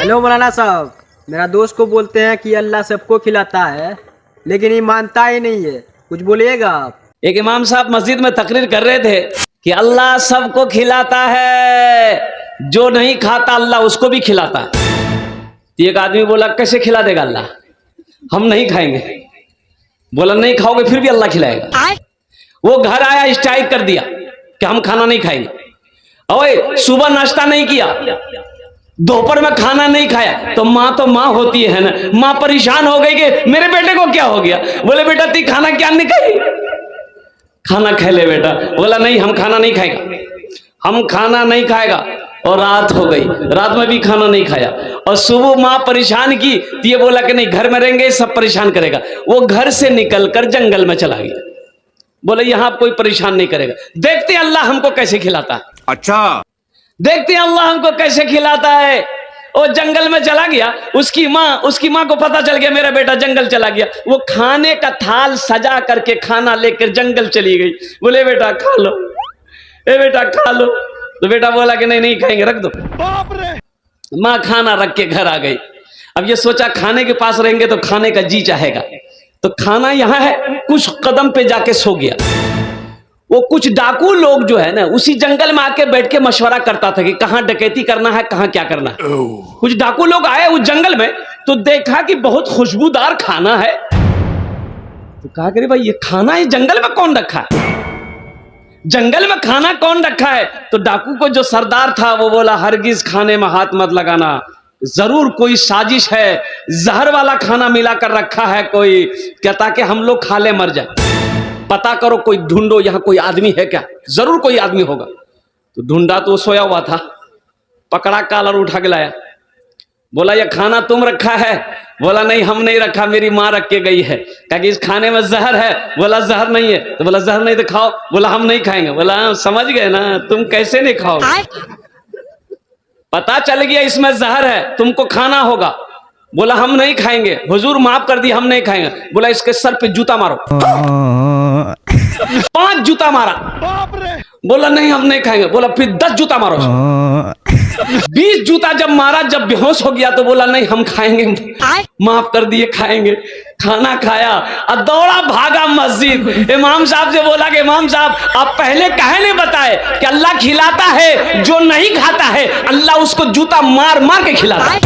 Hello मौलाना साहब, मेरा दोस्त को बोलते हैं कि अल्लाह सबको खिलाता है, लेकिन ये मानता ही नहीं है। कुछ बोलिएगा आप। एक इमाम साहब मस्जिद में तकरीर कर रहे थे कि अल्लाह सबको खिलाता है, जो नहीं खाता अल्लाह उसको भी खिलाता है। एक आदमी बोला कैसे खिला देगा अल्लाह, हम नहीं खाएंगे। बोला नहीं खाओगे फिर भी अल्लाह खिलाएगा। वो घर आया, स्ट्राइक कर दिया कि हम खाना नहीं खाएंगे। ओए सुबह नाश्ता नहीं किया, दोपहर में खाना नहीं खाया, तो माँ होती है ना, माँ परेशान हो गई कि मेरे बेटे को क्या हो गया। बोले बेटा ती खाना क्या नहीं खाई, खाना खा ले बेटा। बोला नहीं हम खाना नहीं खाएगा, हम खाना नहीं खाएगा। और रात हो गई, रात में भी खाना नहीं खाया। और सुबह माँ परेशान की तो ये बोला कि नहीं घर में रहेंगे सब परेशान करेगा। वो घर से निकलकर जंगल में चला गया। बोले यहां कोई परेशान नहीं करेगा, देखते अल्लाह हमको कैसे खिलाता है। अच्छा देखते हैं अल्लाह हमको कैसे खिलाता है। और जंगल में चला गया। उसकी माँ को पता चल गया मेरा बेटा जंगल चला गया। वो खाने का थाल सजा करके खाना लेकर जंगल चली गई। बोले बेटा खा लो, ए बेटा खा लो। तो बेटा बोला कि नहीं नहीं खाएंगे, रख दो। बाप रे। माँ खाना रख के घर आ गई। अब ये सोचा खाने के पास रहेंगे तो खाने का जी चाहेगा, तो खाना यहां है, कुछ कदम पे जाके सो गया। वो कुछ डाकू लोग जो है ना उसी जंगल में आके बैठ के मशवरा करता था कि कहां डकैती करना है, कहां क्या करना है। कुछ डाकू लोग आए उस जंगल में तो देखा कि बहुत खुशबूदार खाना है। तो कहा कि भाई ये खाना इस जंगल में कौन रखा है, जंगल में खाना कौन रखा है। तो डाकू को जो सरदार था वो बोला हरगिज खाने में हाथ मत लगाना, जरूर कोई साजिश है, जहर वाला खाना मिलाकर रखा है कोई, क्या ताकि हम लोग खा ले मर जाए। पता करो, कोई ढूंढो, यहां कोई आदमी है क्या, जरूर कोई आदमी होगा। तो ढूंढा तो सोया हुआ था, पकड़ा कॉलर उठा के लाया। बोला ये खाना तुम रखा है। बोला नहीं हम नहीं रखा, मेरी माँ रख के गई है, कहा कि इस खाने में जहर है। बोला जहर नहीं है। तो बोला जहर नहीं तो खाओ। बोला हम नहीं खाएंगे। बोला समझ गए ना, तुम कैसे नहीं खाओगे, पता चल गया इसमें जहर है, तुमको खाना होगा। बोला हम नहीं खाएंगे, हुजूर माफ कर दी हम नहीं खाएंगे। बोला इसके सर पे जूता मारो। 5 जूता मारा। बाप रे। बोला नहीं हम नहीं खाएंगे। बोला फिर 10 जूता मारो। 20 जूता जब मारा, जब बेहोश हो गया तो बोला नहीं हम खाएंगे, माफ कर दिए खाएंगे। खाना खाया और दौड़ा भागा मस्जिद। इमाम साहब से बोला कि इमाम साहब आप पहले काहे नहीं बताए कि अल्लाह खिलाता है, जो नहीं खाता है अल्लाह उसको जूता मार मार के खिलाता है।